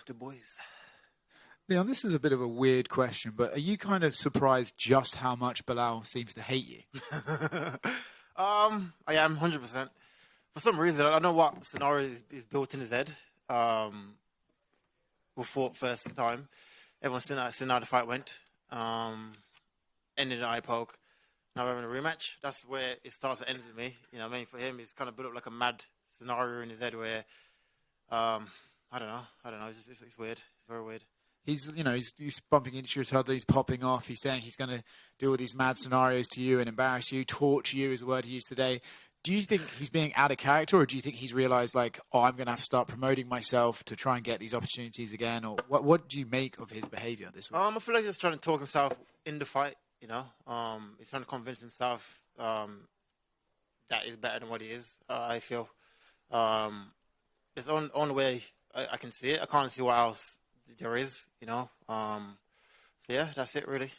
the boys. Leon, this is a bit of a weird question, but are you kind of surprised just how much Belal seems to hate you? I am 100%. For some reason, I don't know what scenario is built in his head. We fought first time. Everyone's seen how the fight went. Ended in eye poke. Now we're having a rematch. That's where it starts to end with me. You know what I mean? For him, it's kind of built up like a mad scenario in his head where, I don't know. It's weird. It's very weird. He's bumping into each other. He's popping off. He's saying he's going to do all these mad scenarios to you and embarrass you. Torture you is the word he used today. Do you think he's being out of character, or do you think he's realised, like, I'm going to have to start promoting myself to try and get these opportunities again? Or what do you make of his behaviour this week? I feel like he's trying to talk himself in the fight, you know. He's trying to convince himself that he's better than what he is, I feel. It's the only way I can see it. I can't see what else there is, you know. So yeah, that's it really.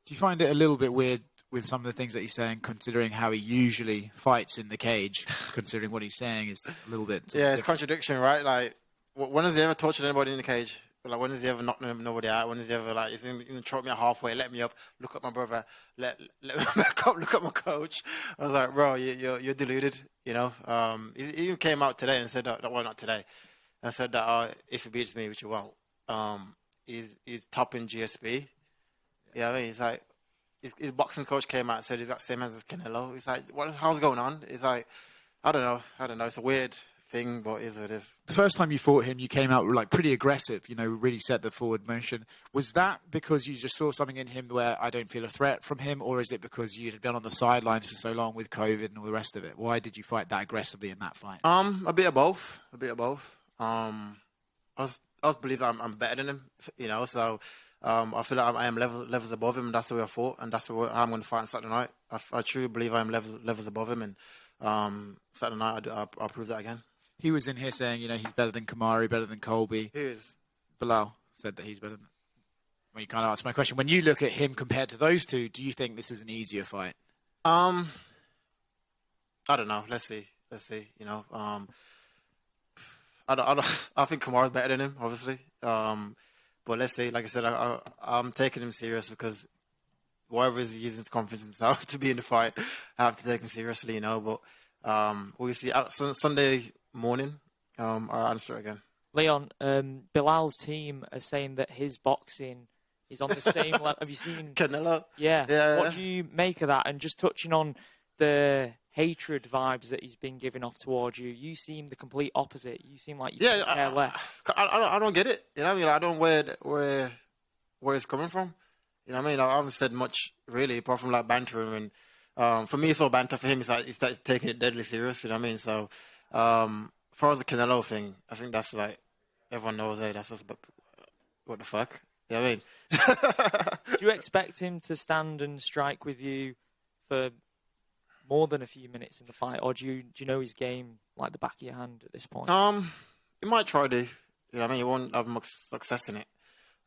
Do you find it a little bit weird with some of the things that he's saying, considering how he usually fights in the cage, considering what he's saying is a little bit... Yeah, it's contradiction, right? Like, when has he ever tortured anybody in the cage? Like, when has he ever knocked nobody out? When has he ever, like, he's going to choke me out halfway, let me up, look at my brother, let me back up, look at my coach. I was like, bro, you're deluded, you know? He even came out today and said that, well, not today, and said that if he beats me, which he won't, he's topping GSP. Yeah, I mean, he's like, his boxing coach came out and said he's got the same hands as Canelo. He's like, how's going on? He's like, I don't know. It's a weird thing, but it is what it is. The first time you fought him, you came out like pretty aggressive, you know, really set the forward motion. Was that because you just saw something in him where I don't feel a threat from him, or is it because you had been on the sidelines for so long with COVID and all the rest of it? Why did you fight that aggressively in that fight? A bit of both. I was believe I'm better than him, you know, so I feel like I am levels above him, and that's the way I fought, and that's the way I'm going to fight on Saturday night. I truly believe I am levels above him, and Saturday night I'll prove that again. He was in here saying, you know, he's better than Kamari, better than Colby. Who is? Belal said that he's better than... Well, you kind of asked my question. When you look at him compared to those two, do you think this is an easier fight? I don't know. Let's see. You know, I think Kamara's better than him, obviously. But let's see. Like I said, I'm taking him serious because whatever he's using to convince himself to be in the fight, I have to take him seriously, you know. But we'll see. Sunday morning, I'll answer it again. Leon, Bilal's team are saying that his boxing is on the same level. Have you seen Canelo? Yeah. What do you make of that? And just touching on the hatred vibes that he's been giving off towards you, you seem the complete opposite. You seem like you care less. I don't get it. You know what I mean? I don't where it's coming from. You know what I mean? I haven't said much really, apart from like bantering. And for me, it's all banter. For him, he's like taking it deadly serious. You know what I mean? So, as far as the Canelo thing, I think that's like everyone knows. Hey, that's just what the fuck. You know what I mean? Do you expect him to stand and strike with you for more than a few minutes in the fight, or do you know his game like the back of your hand at this point? He might try to. You know what I mean? He won't have much success in it.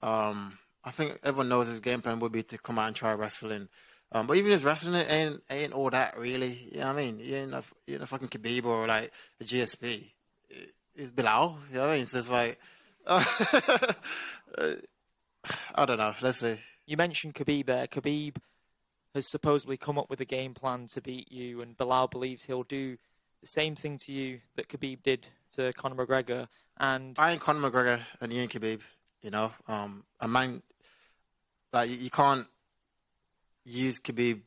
I think everyone knows his game plan would be to come out and try wrestling. But even his wrestling ain't all that really. You know what I mean? He ain't a fucking Khabib or like a GSP. It's Belal. You know what I mean? So it's like, I don't know. Let's see. You mentioned Khabib there. Khabib has supposedly come up with a game plan to beat you, and Belal believes he'll do the same thing to you that Khabib did to Conor McGregor. And I ain't Conor McGregor and you ain't Khabib. You know, a man like you can't use Khabib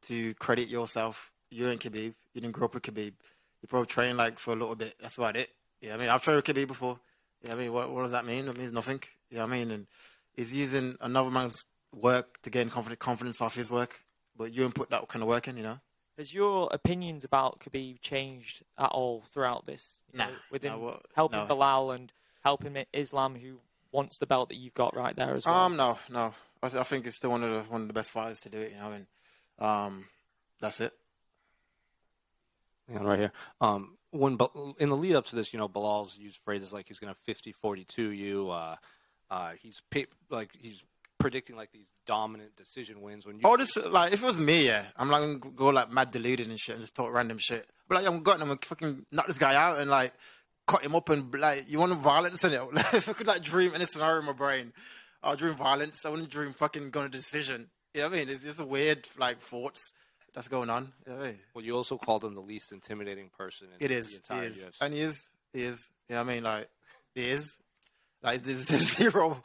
to credit yourself. You ain't Khabib. You didn't grow up with Khabib. You probably trained like for a little bit. That's about it. You know what I mean? I've trained with Khabib before. You know what I mean? What does that mean? It means nothing. You know what I mean? And he's using another man's work to gain confidence off his work. But you didn't put that kind of work in, you know? Has your opinions about Khabib changed at all throughout this? Helping Belal and helping Islam, who wants the belt that you've got right there as well? No. I think it's still one of the best fighters to do it, you know, and that's it. Yeah, right here. In the lead up to this, you know, Bilal's used phrases like he's going to 50-42 you. He's predicting like these dominant decision wins. When you like if it was me, yeah, I'm like gonna go like mad deluded and shit and just talk random shit. But like I'm gonna fucking knock this guy out and like cut him up and like you want violence in it. If I could like dream any scenario in my brain, I'll dream violence. I wouldn't dream fucking going to decision. You know what I mean? It's just a weird like thoughts that's going on. You know what I mean? Well, you also called him the least intimidating person in the entire UFC. And he is. You know what I mean? Like, he is. Like, there's zero.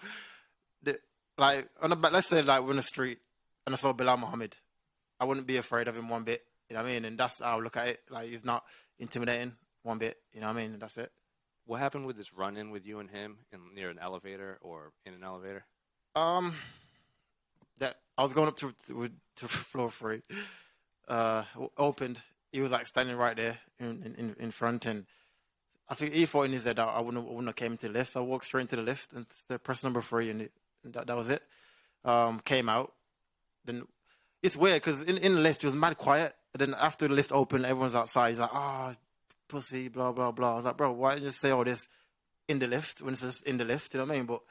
Like, let's say, like, we're in the street and I saw Belal Muhammad. I wouldn't be afraid of him one bit. You know what I mean? And that's how I look at it. Like, he's not intimidating one bit. You know what I mean? And that's it. What happened with this run-in with you and him near an elevator or in an elevator? That I was going up to floor 3. Opened. He was like standing right there in front, and I think he thought in his head that I wouldn't have came into the lift. I walked straight into the lift and pressed number 3, and that was it. Came out. Then it's weird because in the lift it was mad quiet. And then after the lift opened, everyone's outside. He's like, pussy, blah blah blah. I was like, bro, why didn't you just say all this in the lift when it's just in the lift? You know what I mean? But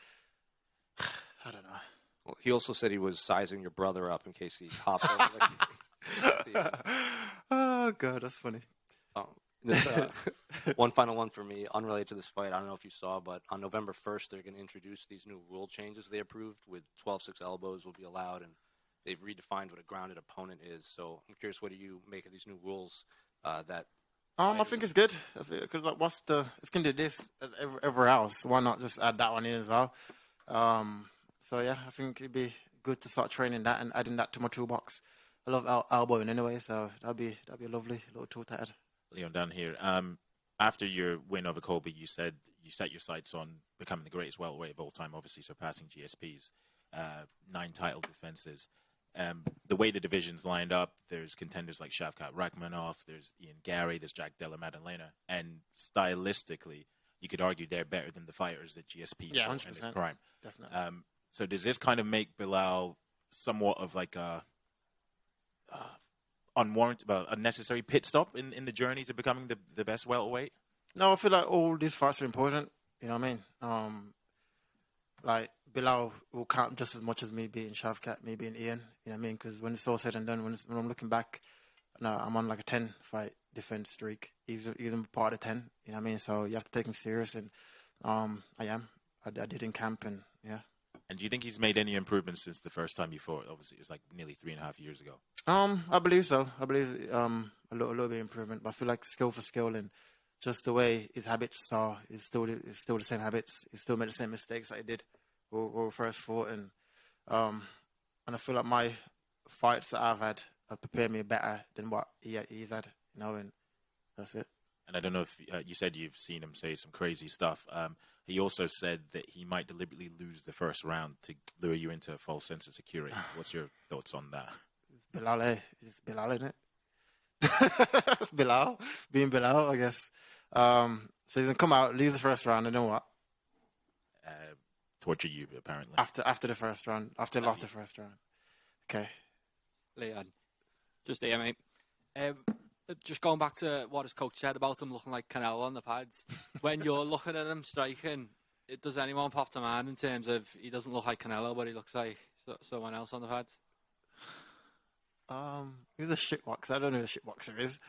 I don't know. Well, he also said he was sizing your brother up in case he hopped over. Oh god, that's funny. One final one for me, unrelated to this fight. I don't know if you saw, but on November 1st, they're going to introduce these new rule changes they approved with 12-6 elbows will be allowed, and they've redefined what a grounded opponent is. So I'm curious, what do you make of these new rules? I think it's good. Because like, if you can do this everywhere else, why not just add that one in as well? So yeah, I think it'd be good to start training that and adding that to my toolbox. I love elbowing anyway, so that'd be a lovely little tool to add. Leon down here. After your win over Colby, you said you set your sights on becoming the greatest welterweight of all time, obviously surpassing GSP's 9 title defenses. The way the division's lined up, there's contenders like Shavkat Rakhmonov, there's Ian Gary, there's Jack Della Maddalena, and stylistically, you could argue they're better than the fighters that GSP fought in his prime. Definitely. So does this kind of make Belal somewhat of like a unnecessary pit stop in the journey to becoming the best welterweight? No, I feel like all these fights are important. You know what I mean? Like Belal will count just as much as me being Shavkat, me being Ian. You know what I mean? Because when it's all said and done, when I'm looking back, I'm on like a 10-fight defense streak. He's even part of 10. You know what I mean? So you have to take him serious, and I am. I did in camp, and yeah. And do you think he's made any improvements since the first time you fought? Obviously, it was like nearly 3.5 years ago. I believe so. I believe a little bit of improvement, but I feel like skill for skill and just the way his habits are is still the same habits. He still made the same mistakes that he did when we first fought, and I feel like my fights that I've had have prepared me better than what he's had. You know, and that's it. And I don't know if you said you've seen him say some crazy stuff. He also said that he might deliberately lose the first round to lure you into a false sense of security. What's your thoughts on that? Belal, it's Belal, isn't it? Belal, being Belal, I guess. So he's gonna come out, lose the first round, and then what? Torture you, apparently. After the first round, after he lost the first round. Okay. Leon, just here, mate. Just going back to what his coach said about him looking like Canelo on the pads. When you're looking at him striking, does anyone pop to mind in terms of he doesn't look like Canelo, but he looks like someone else on the pads? He's a shitboxer. I don't know who the shitboxer is.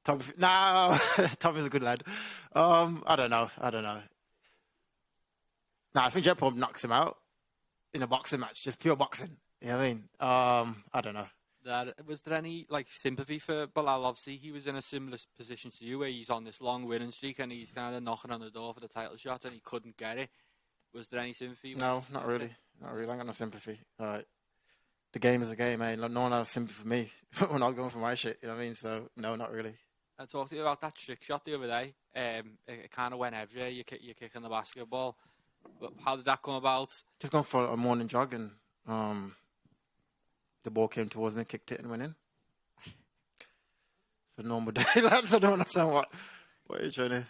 Tommy's a good lad. I don't know. I think Jet Pump knocks him out in a boxing match, just pure boxing. You know what I mean? I don't know. Was there any sympathy for Belal? Obviously, he was in a similar position to you, where he's on this long winning streak and he's kind of knocking on the door for the title shot, and he couldn't get it. Was there any sympathy? No, not really. I ain't got no sympathy. The game is a game, eh? No one had sympathy for me when I was going for my shit. You know what I mean? So no, not really. I talked to you about that trick shot the other day. It kind of went everywhere. You're kicking the basketball. But how did that come about? Just going for a morning jog, and the ball came towards me, kicked it, and went in. It's a normal day, lads. I don't understand what are you trying to...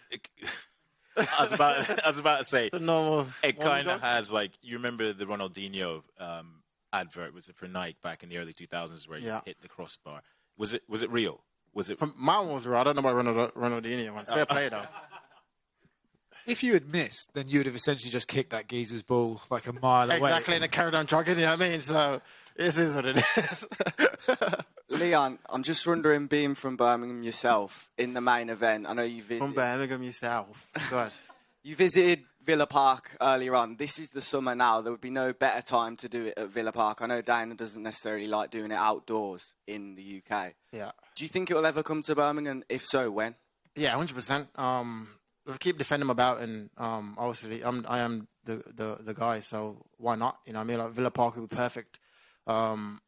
I was about to say, it's a normal... It kind of has, you remember the Ronaldinho advert, was it for Nike back in the early 2000s where you hit the crossbar? Was it real? Was it? Mine was real. I don't know about Ronaldinho one. Fair play, though. If you had missed, then you would have essentially just kicked that geezer's ball like a mile away. Exactly, and it carried on jogging, you know what I mean? So, it is what it is. Leon, I'm just wondering, being from Birmingham yourself, in the main event, I know you visited. From Birmingham yourself. God. You visited Villa Park earlier on. This is the summer now. There would be no better time to do it at Villa Park. I know Dana doesn't necessarily like doing it outdoors in the UK. Yeah. Do you think it will ever come to Birmingham? If so, when? Yeah, 100%. We'll keep defending my belt, and obviously I am the guy, so why not? You know what I mean? Like Villa Park would be perfect to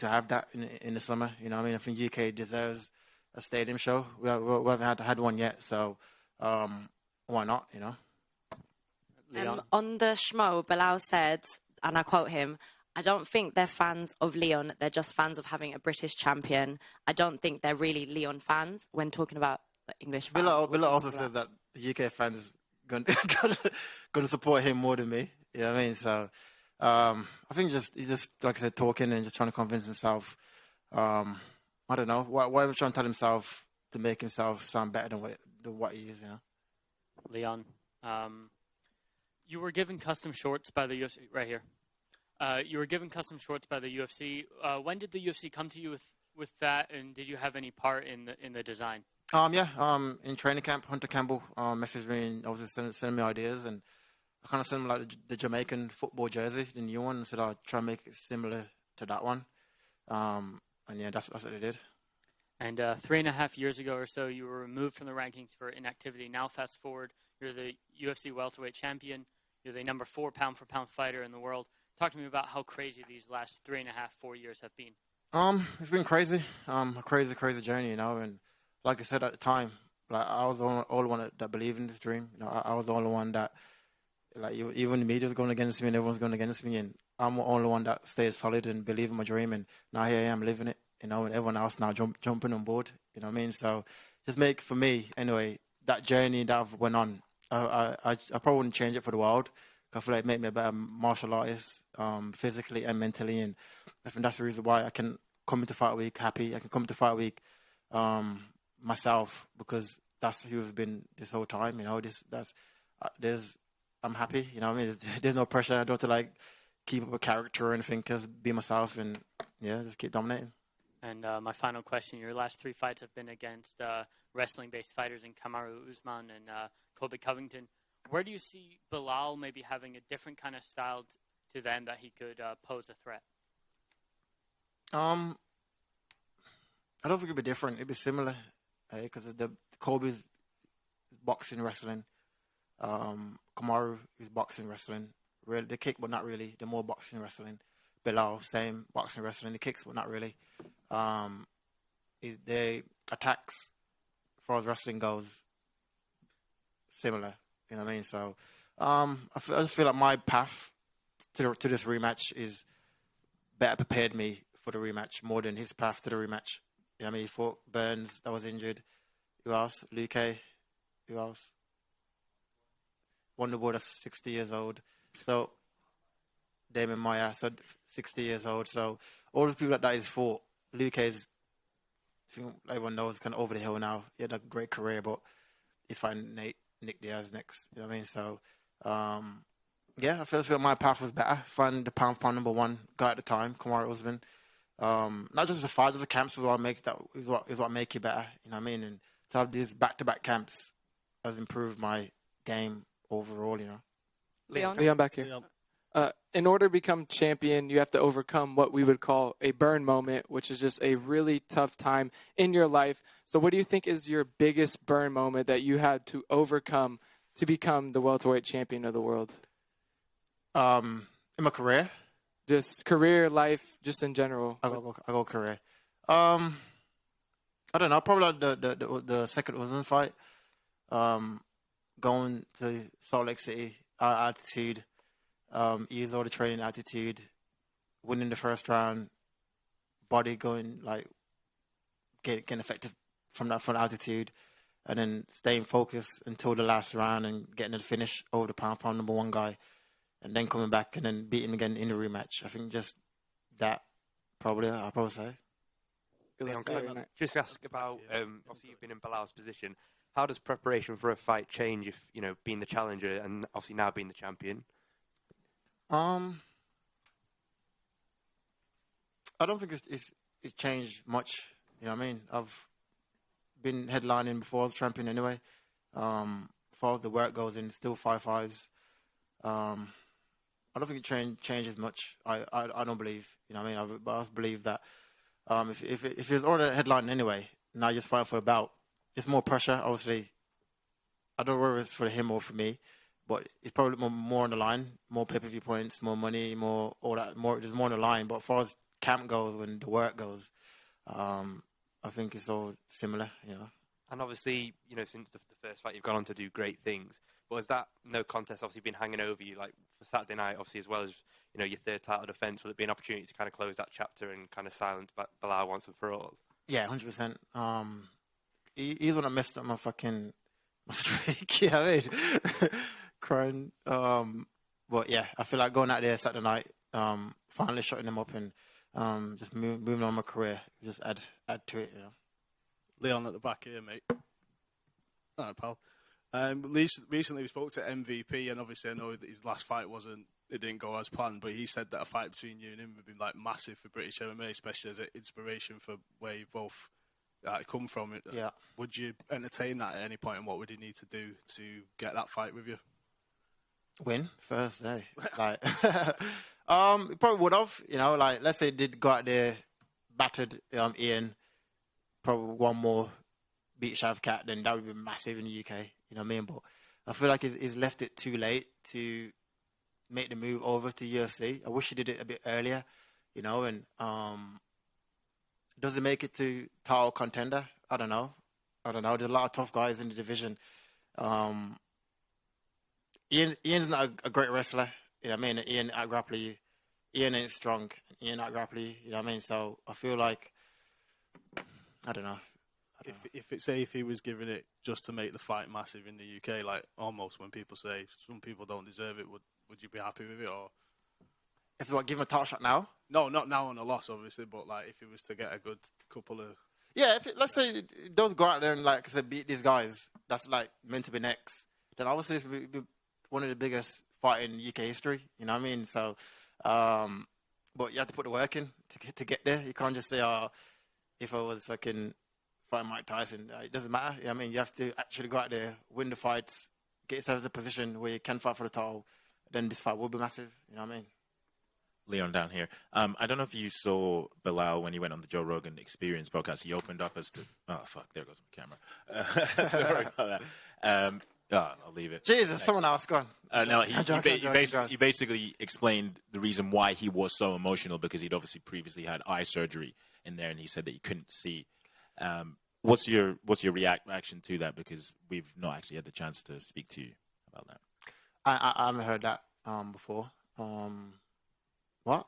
have that in the summer. You know what I mean? I think UK deserves a stadium show. We haven't had one yet, so why not? You know. On the Schmo, Belal said, and I quote him, "I don't think they're fans of Leon. They're just fans of having a British champion. I don't think they're really Leon fans." When talking about English fans, Villa also says that the UK fans going to support him more than me. You know what I mean? So I think he's just like I said, talking and just trying to convince himself. I don't know whatever trying to tell himself to make himself sound better than what he is. You know. Leon, you were given custom shorts by the UFC right here. You were given custom shorts by the UFC. When did the UFC come to you with that, and did you have any part in the design? In training camp, Hunter Campbell messaged me and obviously sending me ideas, and I kind of sent him like the Jamaican football jersey, the new one, and said I'll try and make it similar to that one. And yeah, that's what they did. And 3.5 years ago or so, you were removed from the rankings for inactivity. Now, fast forward, you're the UFC Welterweight Champion. You're the number 4 pound-for-pound fighter in the world. Talk to me about how crazy these last 3.5, 4 years have been. It's been crazy. A crazy journey, you know. And like I said at the time, like I was the only one that believed in this dream. You know, I was the only one that, like, even the media was going against me and everyone's going against me, and I'm the only one that stayed solid and believed in my dream. And now here I am living it, you know, and everyone else now jumping on board. You know what I mean? So just for me anyway, that journey that I've went on, I probably wouldn't change it for the world. I feel like it made me a better martial artist, physically and mentally, and I think that's the reason why I can come into fight week happy. I can come to fight week myself, because that's who I've been this whole time. You know, I'm happy. You know what I mean? There's no pressure. I don't have to like keep up a character or anything. Just be myself and yeah, just keep dominating. And my final question: your last 3 fights have been against wrestling-based fighters in Kamaru Usman and Colby Covington. Where do you see Belal maybe having a different kind of style to them that he could pose a threat? I don't think it'd be different. It'd be similar, because the Colby's boxing, wrestling. Kamaru is boxing, wrestling. Really, they kick, but not really. They're more boxing, wrestling. Belal, same boxing, wrestling. The kicks, but not really. They attacks, as far as wrestling goes, similar. You know what I mean? So I just feel like my path to this rematch is better prepared me for the rematch more than his path to the rematch. You know what I mean? He fought Burns, that was injured. Who else? Luke. Who else? Wonderboy, that's 60 years old. So Damon Maya, so 60 years old. So all the people that he's fought, Luke is, I think everyone knows, kind of over the hill now. He had a great career, but he find Nick Diaz next. You know what I mean? So, I feel like my path was better. Find the pound-for-pound number 1 guy at the time, Kamaru Usman. Not just the fight, just the camps is what make you better. You know what I mean? And to have these back-to-back camps has improved my game overall. You know. Leon back here. Leon. In order to become champion, you have to overcome what we would call a burn moment, which is just a really tough time in your life. So what do you think is your biggest burn moment that you had to overcome to become the welterweight champion of the world? In my career? Just career, life, just in general. I go career. I don't know. Probably like the second Usman fight. Going to Salt Lake City, our altitude. Use all the training attitude, winning the first round, body going like getting effective from that front altitude, and then staying focused until the last round and getting the finish over the pound number 1 guy, and then coming back and then beating again in the rematch. I think just that I'll probably say. Leon, can I just ask about, obviously you've been in Belal's position. How does preparation for a fight change if, you know, being the challenger and obviously now being the champion? I don't think it's it's changed much. You know what I mean? I've been headlining before I was champion anyway. As far as the work goes in, still 5-5s. I don't think it changes much. I don't believe. You know what I mean? But I believe that if it's already headlining anyway, now just fighting for a bout, it's more pressure. Obviously, I don't know whether it's for him or for me, but it's probably more on the line, more pay-per-view points, more money, more all that. There's more on the line. But as far as camp goes, when the work goes, I think it's all similar, you know. And obviously, you know, since the first fight, you've gone on to do great things. But has that no contest obviously been hanging over you, like for Saturday night, obviously, as well as, you know, your third title defence? Will it be an opportunity to kind of close that chapter and kind of silence Belal once and for all? Yeah, 100%. He's when I messed up my streak, you know what I mean? Crying. But yeah, I feel like going out there Saturday night, finally shutting them up and just moving on my career, just add to it, you know. Leon at the back here, mate. All right, pal. Recently we spoke to MVP, and obviously I know that his last fight it didn't go as planned, but he said that a fight between you and him would be like massive for British MMA, especially as an inspiration for where you both come from. Yeah. Would you entertain that at any point, and what would you need to do to get that fight with you? Win first, eh? Like, probably would have, you know. Like, let's say he did go out there, battered Ian, probably one more beat Shavkat, then that would be massive in the UK. You know what I mean? But I feel like he's left it too late to make the move over to UFC. I wish he did it a bit earlier, you know. And does he make it to title contender? I don't know. There's a lot of tough guys in the division. Ian's not a great wrestler. You know what I mean? Ian out-grapple you. Ian ain't strong. Ian out-grapple you. You know what I mean? So I feel like, I don't know. If he was giving it just to make the fight massive in the UK, like almost when people say some people don't deserve it, would you be happy with it? Or if what, give him a title shot now? No, not now on a loss, obviously, but like if it was to get a good couple of let's say it does go out there and like I said, beat these guys that's like meant to be next, then obviously it's be one of the biggest fight in UK history. You know what I mean? So, but you have to put the work in to get there. You can't just say, "Oh, if I was fucking fighting Mike Tyson," it doesn't matter. You know what I mean? You have to actually go out there, win the fights, get yourself to a position where you can fight for the title. Then this fight will be massive. You know what I mean? Leon down here. I don't know if you saw Belal when he went on the Joe Rogan Experience podcast. He opened up as to, oh, fuck, there goes my camera. Sorry about that. I'll leave it. Jesus, someone else, go on. No, he basically explained the reason why he was so emotional, because he'd obviously previously had eye surgery in there, and he said that he couldn't see. What's your reaction to that? Because we've not actually had the chance to speak to you about that. I haven't heard that before. What?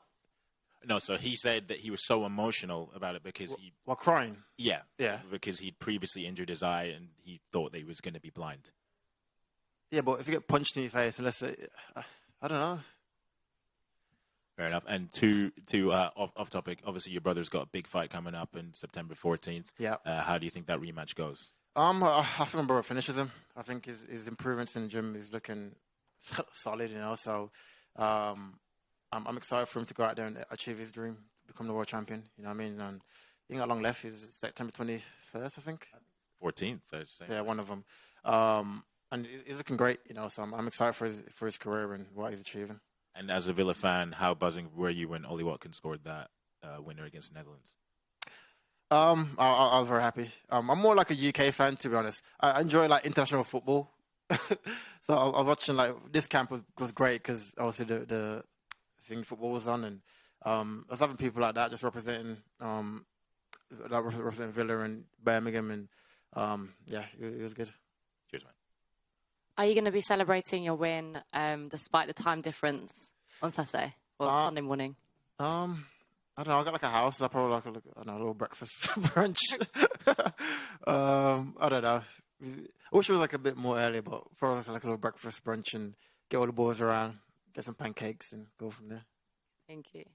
No, so he said that he was so emotional about it because he... While crying? Yeah. Yeah. Because he'd previously injured his eye and he thought that he was going to be blind. Yeah, but if you get punched in your face, unless it, I don't know. Fair enough. And off topic, obviously your brother's got a big fight coming up on September 14th. Yeah. How do you think that rematch goes? I think my brother finishes him. I think his improvements in the gym is looking solid, you know. So I'm excited for him to go out there and achieve his dream, become the world champion. You know what I mean? And he ain't got long left. It's September 21st, I think. 14th, I'd say. Yeah, one of them. And he's looking great, you know. So I'm excited for his career and what he's achieving. And as a Villa fan, how buzzing were you when Ollie Watkins scored that winner against the Netherlands? I was very happy. I'm more like a UK fan, to be honest. I enjoy like international football. So I was watching, like, this camp was great because obviously the thing football was on, and I was having people like that just representing Villa and Birmingham, and yeah, it was good. Cheers, man. Are you going to be celebrating your win despite the time difference on Saturday or Sunday morning? I don't know. I got like a house. I probably like a little breakfast brunch. I don't know. I wish it was like a bit more earlier, but probably like a little breakfast brunch and get all the boys around, get some pancakes and go from there. Thank you.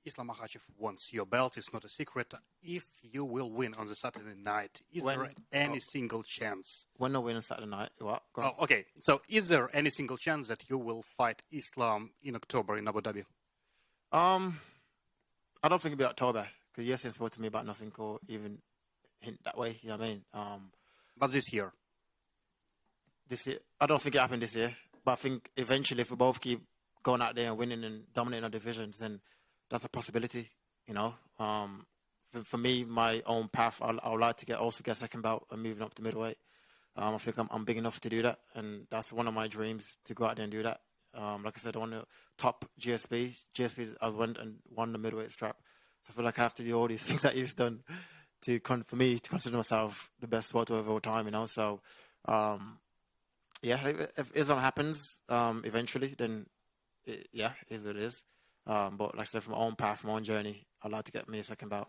Islam Makhachev wants your belt. It's not a secret. If you will win on the Saturday night, is there any single chance? When I win on Saturday night, what? Okay. So is there any single chance that you will fight Islam in October in Abu Dhabi? I don't think it'll be October because UFC spoke to me about nothing or even hint that way. You know what I mean? But this year, I don't think it happened this year. But I think eventually, if we both keep going out there and winning and dominating our divisions, then that's a possibility. You know, for me, my own path, I would like to also get a second belt and moving up to middleweight. I think I'm big enough to do that, and that's one of my dreams to go out there and do that. Like I said, I want to top GSP. I went and won the middleweight strap. So I feel like I have to do all these things that he's done for me to consider myself the best welterweight of all time. You know, so if Islam happens eventually, then it is what it is. But like I said, from my own path, from my own journey, I'd like to get me a second bout.